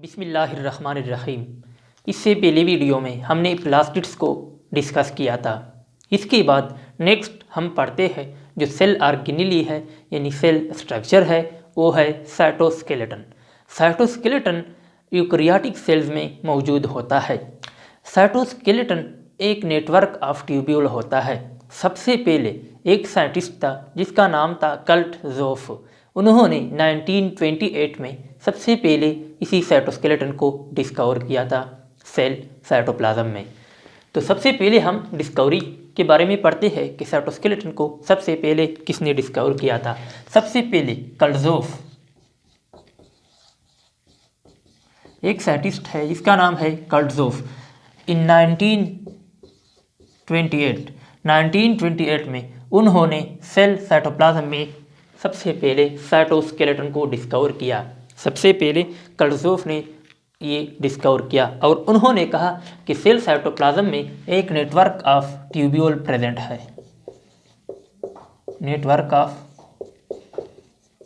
बिस्मिल्लाहिर्रहमानिर्रहीम। इससे पहले वीडियो में हमने प्लास्टिड्स को डिस्कस किया था। इसके बाद नेक्स्ट हम पढ़ते हैं जो सेल ऑर्गेनेली है यानी सेल स्ट्रक्चर है, वो है साइटोस्केलेटन। साइटोस्केलेटन यूकैरियोटिक सेल्स में मौजूद होता है। साइटोस्केलेटन एक नेटवर्क ऑफ ट्यूब्यूल होता है। सबसे पहले एक साइंटिस्ट था जिसका नाम था कल्टजोफ। उन्होंने 1928 में सबसे पहले इसी साइटोस्केलेटन को डिस्कवर किया था सेल साइटोप्लाज्म में। तो सबसे पहले हम डिस्कवरी के बारे में पढ़ते हैं कि साइटोस्केलेटन को सबसे पहले किसने डिस्कवर किया था। सबसे पहले कल्टजोफ एक साइंटिस्ट है जिसका नाम है कल्टजोफ। इन 1928 में उन्होंने सेल साइटोप्लाज्म में सबसे पहले साइटोस्केलेटन को डिस्कवर किया। सबसे पहले कल्टजोफ ने ये डिस्कवर किया और उन्होंने कहा कि सेल साइटोप्लाज्म में एक नेटवर्क ऑफ ट्यूब्यूल प्रेजेंट है। नेटवर्क ऑफ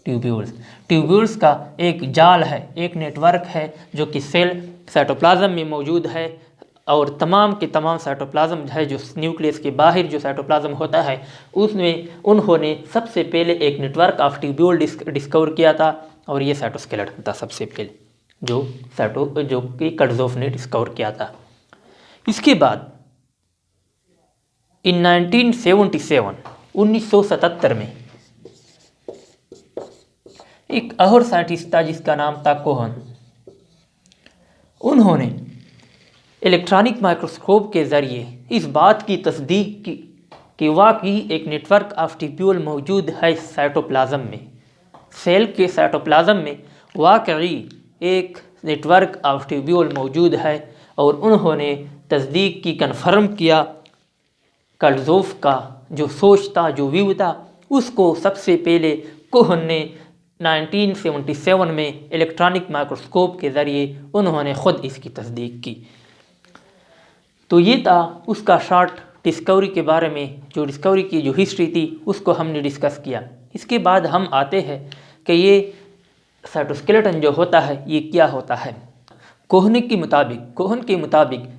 ट्यूब्यूल्स का एक जाल है, एक नेटवर्क है जो कि सेल साइटोप्लाज्म में मौजूद है और तमाम के तमाम साइटोप्लाज्म है जो न्यूक्लियस के बाहर जो साइटोप्लाज्म होता है उसमें उन्होंने सबसे पहले एक नेटवर्क ऑफ ट्यूब्यूल डिस्कवर किया था और ये साइटोस्केलेटन था सबसे पहले जो कि कल्टजोफ ने डिस्कवर किया था। इसके बाद इन 1977 में एक और साइंटिस्ट था जिसका नाम था कोहन। उन्होंने इलेक्ट्रॉनिक माइक्रोस्कोप के ज़रिए इस बात की तस्दीक की कि वाकई एक नेटवर्क ऑफ ट्यूब्यूल मौजूद है साइटोप्लाज्म में। सेल के साइटोप्लाज्म में वाकई एक नेटवर्क ऑफ ट्यूब्यूल मौजूद है और उन्होंने तस्दीक की, कन्फर्म किया। कल्टजोफ का जो सोच था, जो व्यू था, उसको सबसे पहले कोहन ने 1977 में इलेक्ट्रॉनिक माइक्रोस्कोप के ज़रिए उन्होंने ख़ुद इसकी तस्दीक की। तो ये था उसका शॉर्ट डिस्कवरी के बारे में, जो डिस्कवरी की जो हिस्ट्री थी उसको हमने डिस्कस किया। इसके बाद हम आते हैं कि ये साइटोस्केलेटन जो होता है ये क्या होता है। कोहन के मुताबिक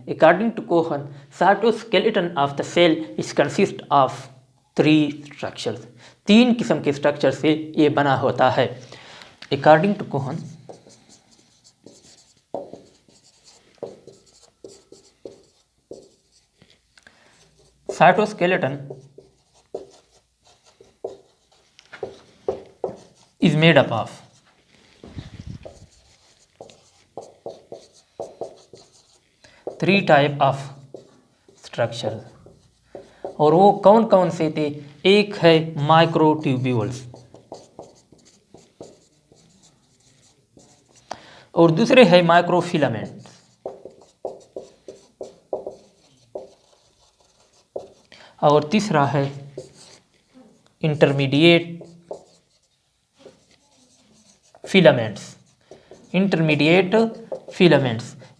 according to Kohn, cytoskeleton of the cell is consist of 3 structures. 3 किस्म के स्ट्रक्चर से ये बना होता है। According to Kohn cytoskeleton is made up of 3 type of structure. और वो कौन कौन से थे? एक है माइक्रोट्यूब्यूल्स और दूसरे है माइक्रोफिलामेंट और तीसरा है इंटरमीडिएट फिलामेंट्स।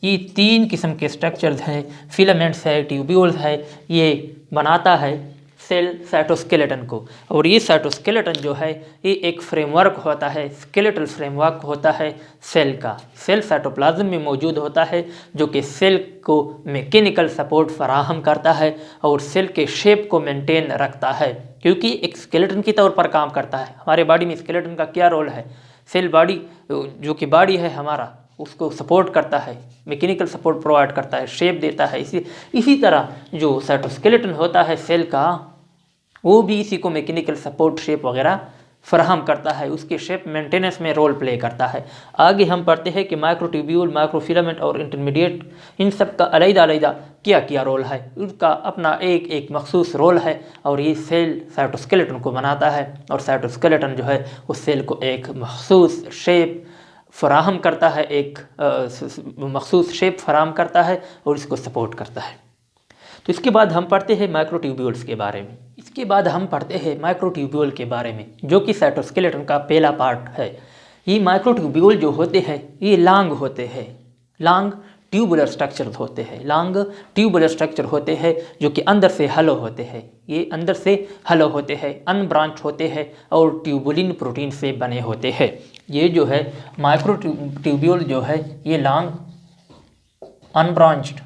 ये 3 किस्म के स्ट्रक्चर्स हैं। फिलामेंट्स है, ट्यूब्यूल्स है, ये बनाता है सेल साइटोस्केलेटन को। और ये साइटोस्केलेटन जो है ये एक फ्रेमवर्क होता है, स्केलेटल फ्रेमवर्क होता है सेल का। सेल साइटोप्लाज्म में मौजूद होता है जो कि सेल को मैकेनिकल सपोर्ट फराहम करता है और सेल के शेप को मेंटेन रखता है, क्योंकि एक स्केलेटन की तौर पर काम करता है। हमारे बॉडी में स्केलेटन का क्या रोल है? सेल बॉडी जो कि बॉडी है हमारा, उसको सपोर्ट करता है, मैकेनिकल सपोर्ट प्रोवाइड करता है, शेप देता है। इसी तरह जो साइटोस्केलेटन होता है सेल का, वो भी इसी को मैकेनिकल सपोर्ट, शेप वगैरह फराहम करता है, उसके शेप मेंटेनेंस में रोल प्ले करता है। आगे हम पढ़ते हैं कि माइक्रोट्यूब्यूल, माइक्रोफिलामेंट और इंटरमीडिएट, इन सब का अलग-अलग क्या क्या रोल है। उनका अपना एक एक मखसूस रोल है और ये सेल साइटोस्केलेटन को बनाता है। और साइटोस्केलेटन जो है उस सेल को एक मखसूस शेप फराहम करता है, एक मखसूस शेप फराहम करता है और इसको सपोर्ट करता है। तो इसके बाद हम पढ़ते हैं माइक्रोट्यूब्यूल्स के बारे में। इसके बाद हम पढ़ते हैं माइक्रोट्यूब्यूल के बारे में, जो कि साइटोस्केलेटन का पहला पार्ट है। ये माइक्रोट्यूब्यूल जो होते हैं ये लॉन्ग होते हैं, लॉन्ग ट्यूबुलर स्ट्रक्चर होते हैं जो कि अंदर से हलो होते हैं। ये अंदर से हलो होते हैं, अनब्रांच होते हैं और ट्यूबुलिन प्रोटीन से बने होते हैं। ये जो है माइक्रो ट्यूब्यूल जो है ये लॉन्ग अनब्रांच्ड,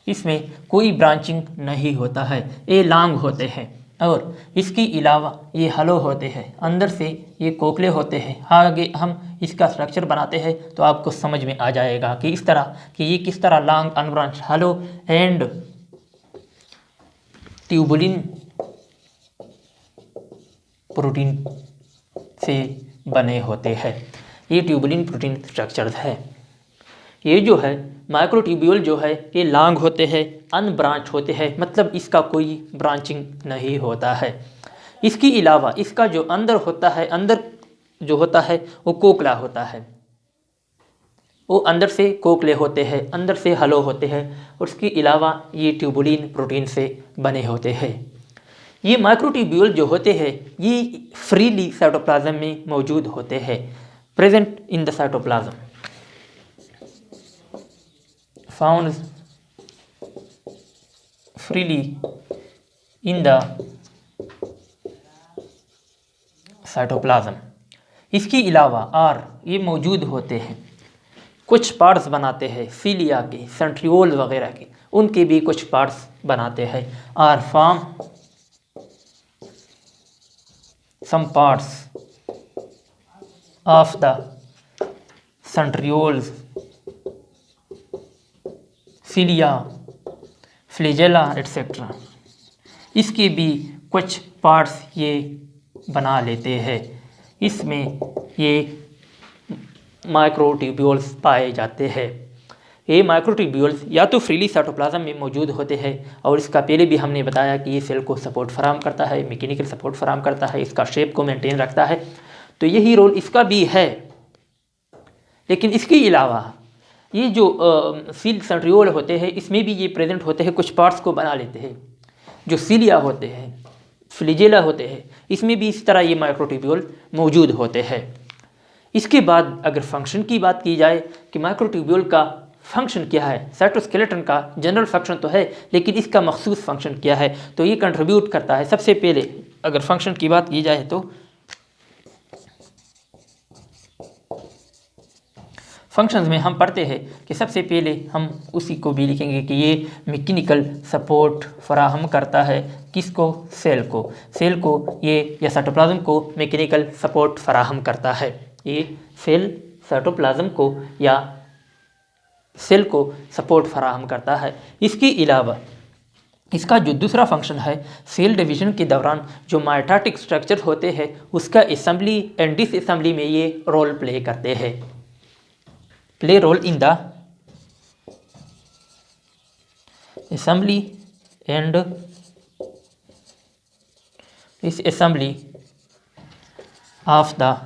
इसमें कोई ब्रांचिंग नहीं होता है, ये लॉन्ग होते हैं। और इसके अलावा ये हलो होते हैं, अंदर से ये कोकले होते हैं। आगे हम इसका स्ट्रक्चर बनाते हैं तो आपको समझ में आ जाएगा कि इस तरह कि ये किस तरह long unbranch hello and tubulin protein से बने होते हैं। ये ट्यूबुलिन प्रोटीन स्ट्रक्चर्स है। ये जो है माइक्रोट्यूब्यूल जो है ये लॉन्ग होते हैं, अनब्रांच होते हैं, मतलब इसका कोई ब्रांचिंग नहीं होता है। इसके अलावा इसका जो अंदर होता है, अंदर जो होता है वो कोकला होता है, वो अंदर से कोकले होते हैं, अंदर से हलो होते हैं। और उसके अलावा ये ट्यूबुलिन प्रोटीन से बने होते हैं। ये माइक्रोट्यूब्यूल जो होते हैं ये फ्रीली साइटोप्लाज्म में मौजूद होते हैं, present in the cytoplasm, found freely in the cytoplasm. इसके अलावा और ये मौजूद होते हैं, कुछ पार्ट्स बनाते हैं सीलिया के, सेंट्रियोल वगैरह के, उनके भी कुछ पार्ट्स बनाते हैं। Are form some parts of the centrioles, cilia, flagella etc. इसके भी कुछ पार्ट्स ये बना लेते हैं। इसमें ये माइक्रोट्यूब्यूल्स पाए जाते हैं। ये माइक्रोट्यूब्यूल्स या तो फ्रीली साइटोप्लाज्म में मौजूद होते हैं, और इसका पहले भी हमने बताया कि ये सेल को सपोर्ट फराहम करता है, मैकेनिकल सपोर्ट फराहम करता है, इसका शेप को मेंटेन रखता है, तो यही रोल इसका भी है। लेकिन इसके अलावा ये जो सील सेंट्रियोल होते हैं इसमें भी ये प्रेजेंट होते हैं, कुछ पार्ट्स को बना लेते हैं। जो सीलिया होते हैं, फ्लैजेला होते हैं, इसमें भी इस तरह ये माइक्रोट्यूब्यूल मौजूद होते हैं। इसके बाद अगर फंक्शन की बात की जाए कि माइक्रोट्यूब्यूल का फंक्शन क्या है, साइटोस्केलेटन का जनरल फंक्शन तो है, लेकिन इसका मखसूस फंक्शन क्या है, तो ये कंट्रीब्यूट करता है। सबसे पहले अगर फंक्शन की बात की जाए तो फंक्शंस में हम पढ़ते हैं कि सबसे पहले हम उसी को भी लिखेंगे कि ये मैकेनिकल सपोर्ट फराहम करता है, किसको, सेल को। सेल को ये या साइटोप्लाज्म को मैकेनिकल सपोर्ट फराहम करता है। ये सेल साइटोप्लाज्म को या सेल को सपोर्ट फराहम करता है। इसके अलावा इसका जो दूसरा फंक्शन है, सेल डिवीजन के दौरान जो माइटोटिक स्ट्रक्चर होते हैं उसका असेंबली एंड डिसअसेंबली में ये रोल प्ले करते हैं। Play role in the assembly and disassembly of the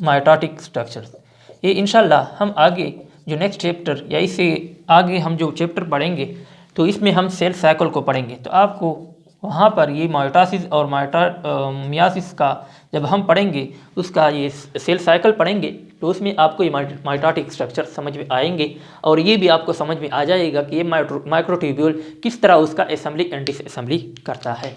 mitotic structures. ये इंशाल्लाह हम आगे जो नेक्स्ट चैप्टर या इससे आगे हम जो चैप्टर पढ़ेंगे तो इसमें हम सेल साइकिल को पढ़ेंगे, तो आपको वहाँ पर ये माइटोसिस और मियासिस का जब हम पढ़ेंगे उसका ये सेल साइकिल पढ़ेंगे तो उसमें आपको ये माइटोटिक स्ट्रक्चर समझ में आएंगे, और ये भी आपको समझ में आ जाएगा कि ये माइक्रोट्यूब्यूल किस तरह उसका असेंबली एंड डिसअसेंबली करता है।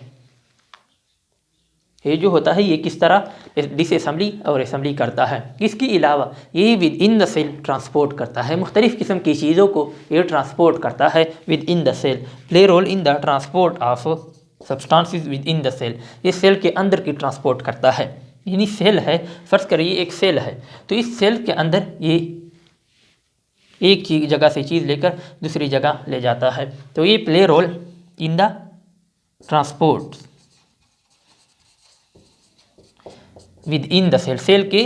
ये जो होता है ये किस तरह डिसअसेंबली और असेंबली करता है। इसके अलावा ये within the cell transport करता है, मुख्तलिफ़ किस्म की चीज़ों को ये ट्रांसपोर्ट करता है within the cell. Play role in the transport of substances within the cell. ये सेल के अंदर की ट्रांसपोर्ट करता है, यानी सेल है, फ़र्ज़ करिए एक सेल है, तो इस सेल के अंदर ये एक चीज़ जगह से चीज़ लेकर दूसरी जगह ले जाता है, तो ये play role in the transport within the cell, cell के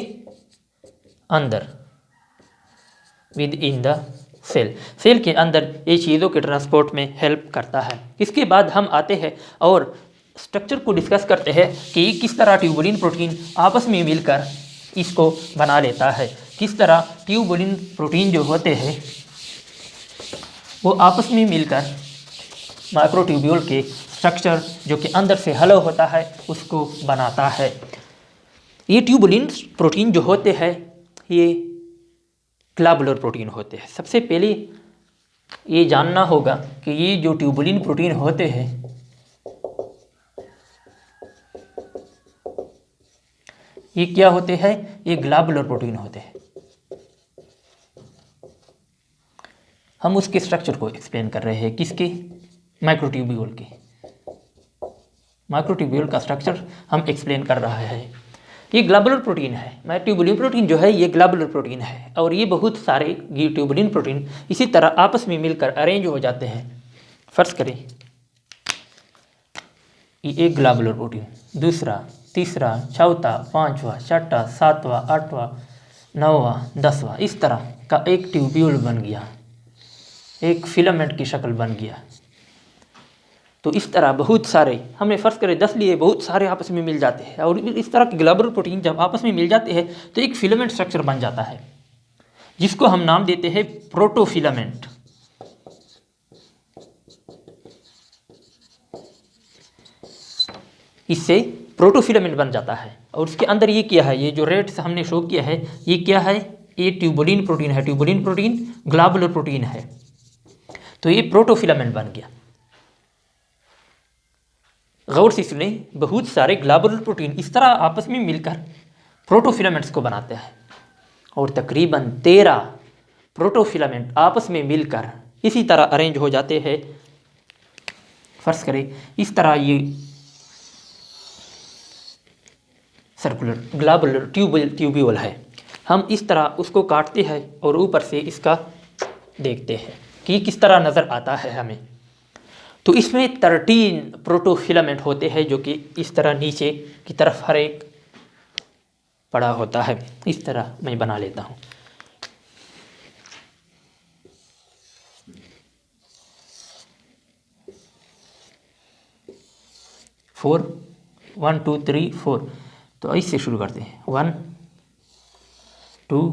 अंदर, within the cell, cell के अंदर ये चीज़ों के ट्रांसपोर्ट में हेल्प करता है। इसके बाद हम आते हैं और स्ट्रक्चर को डिस्कस करते हैं कि किस तरह ट्यूबुलिन प्रोटीन आपस में मिलकर इसको बना लेता है। किस तरह ट्यूबुलिन प्रोटीन जो होते हैं वो आपस में मिलकर माइक्रोट्यूब्यूल के स्ट्रक्चर जो कि अंदर से हलो होता है उसको बनाता है। ये ट्यूबुलिन प्रोटीन जो होते हैं ये ग्लोबुलर प्रोटीन होते हैं। सबसे पहले ये जानना होगा कि ये जो ट्यूबुलिन प्रोटीन होते हैं ये क्या होते हैं? ये ग्लोबुलर प्रोटीन होते हैं। हम उसके स्ट्रक्चर को एक्सप्लेन कर रहे हैं, किसके? माइक्रोट्यूब्यूल के। माइक्रोट्यूब्यूल का स्ट्रक्चर हम एक्सप्लेन कर रहा है। ये ग्लोबुलर प्रोटीन है। माइक्रोट्यूबुलिन प्रोटीन जो है ये ग्लोबुलर प्रोटीन है, और ये बहुत सारे ट्यूबुलिन प्रोटीन इसी तरह आपस में मिलकर अरेंज हो जाते हैं। फर्ज करें ये एक ग्लोबुलर प्रोटीन, दूसरा, तीसरा, चौथा, पांचवा, छठा, सातवां, आठवां, नौवां, 10वां, इस तरह का एक ट्यूब्यूल बन गया, एक फिलामेंट की शक्ल बन गया। तो इस तरह बहुत सारे, हमने फर्ज करें 10 लिए, बहुत सारे आपस में मिल जाते हैं, और इस तरह के ग्लोबुलर प्रोटीन जब आपस में मिल जाते हैं तो एक फिलामेंट स्ट्रक्चर बन जाता है, जिसको हम नाम देते हैं प्रोटोफिलामेंट। इससे प्रोटोफिलामेंट बन जाता है, और उसके अंदर ये क्या है? ये जो रेड से हमने शो किया है, ये क्या है? ये ट्यूबुलिन प्रोटीन है। ट्यूबुलिन प्रोटीन ग्लोबुलर प्रोटीन है, तो ये प्रोटोफिलामेंट बन गया। गौर से सुने, बहुत सारे ग्लोबुलर प्रोटीन इस तरह आपस में मिलकर प्रोटोफिलामेंट्स को बनाते हैं, और तकरीबन 13 प्रोटोफिलामेंट आपस में मिलकर इसी तरह अरेंज हो जाते हैं। फर्ज करें इस तरह ये सर्कुलर ग्लोबुलर ट्यूब्यूल है, हम इस तरह उसको काटते हैं और ऊपर से इसका देखते हैं कि किस तरह नज़र आता है हमें। तो इसमें 13 प्रोटोफिलामेंट होते हैं, जो कि इस तरह नीचे की तरफ हर एक पड़ा होता है। इस तरह मैं बना लेता हूँ। फोर 1 2 3 4, तो इससे शुरू करते हैं। 1 2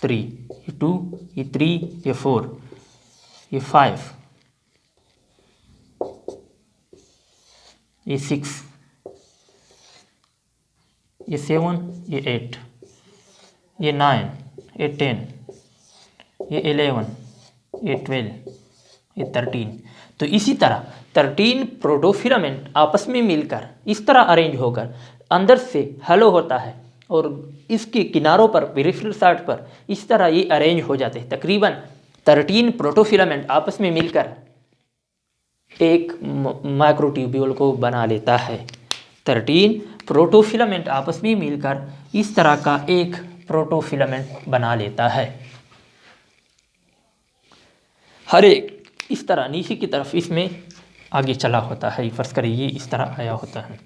3, ये 2, ये 3, ये 4, ये 5, ये 6, ये 7, ये 8, ये 9, ये 10, ये 11, ये 12, ये 13। तो इसी तरह 13 प्रोटोफिलामेंट आपस में मिलकर इस तरह अरेंज होकर अंदर से हलो होता है, और इसके किनारों पर, पेरिफेरल साइड पर इस तरह ये अरेंज हो जाते हैं। तकरीबन 13 प्रोटोफिलामेंट आपस में मिलकर एक माइक्रोट्यूब्यूल को बना लेता है। 13 प्रोटोफिलामेंट आपस में मिलकर इस तरह का एक प्रोटोफिलामेंट बना लेता है। हर एक इस तरह नीचे की तरफ इसमें आगे चला होता है। फर्ज करें ये इस तरह आया होता है,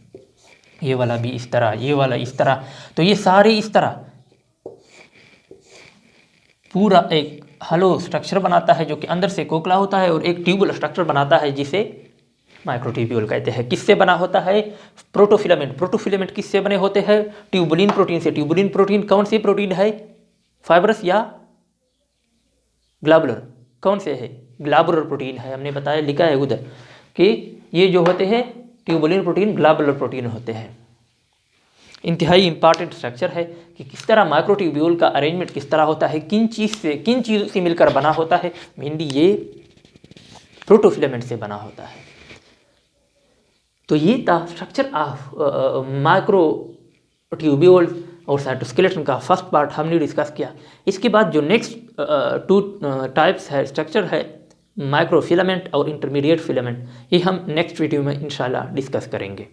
ये वाला भी इस तरह, ये वाला इस तरह, तो ये सारे इस तरह पूरा एक हलो स्ट्रक्चर बनाता है, जो कि अंदर से खोखला होता है, और एक ट्यूबुलर स्ट्रक्चर बनाता है जिसे माइक्रोट्यूब्यूल कहते हैं। किससे बना होता है? प्रोटोफिलामेंट। प्रोटोफिलामेंट किससे बने होते हैं? ट्यूबुलिन प्रोटीन से। ट्यूबुलिन प्रोटीन कौन सी प्रोटीन है? फाइब्रस या ग्लोबुलर? कौन से है? ग्लोबुलर प्रोटीन है। हमने बताया, लिखा है उधर कि ये जो होते हैं ट्यूबुलिन प्रोटीन ग्लोबुलर प्रोटीन होते हैं। इंतहाई इंपॉर्टेंट स्ट्रक्चर है कि किस तरह माइक्रोट्यूब्यूल का अरेंजमेंट किस तरह होता है, किन चीज़ों से मिलकर बना होता है। मेनली ये प्रोटोफिलामेंट से बना होता है। तो ये था स्ट्रक्चर ऑफ माइक्रोट्यूब्यूल और साइटोस्केलेटन का फर्स्ट पार्ट हमने डिस्कस किया। इसके बाद जो नेक्स्ट 2 टाइप्स है स्ट्रक्चर है, माइक्रोफिलामेंट और इंटरमीडिएट फिलामेंट, ये हम नेक्स्ट वीडियो में इंशाल्लाह डिस्कस करेंगे।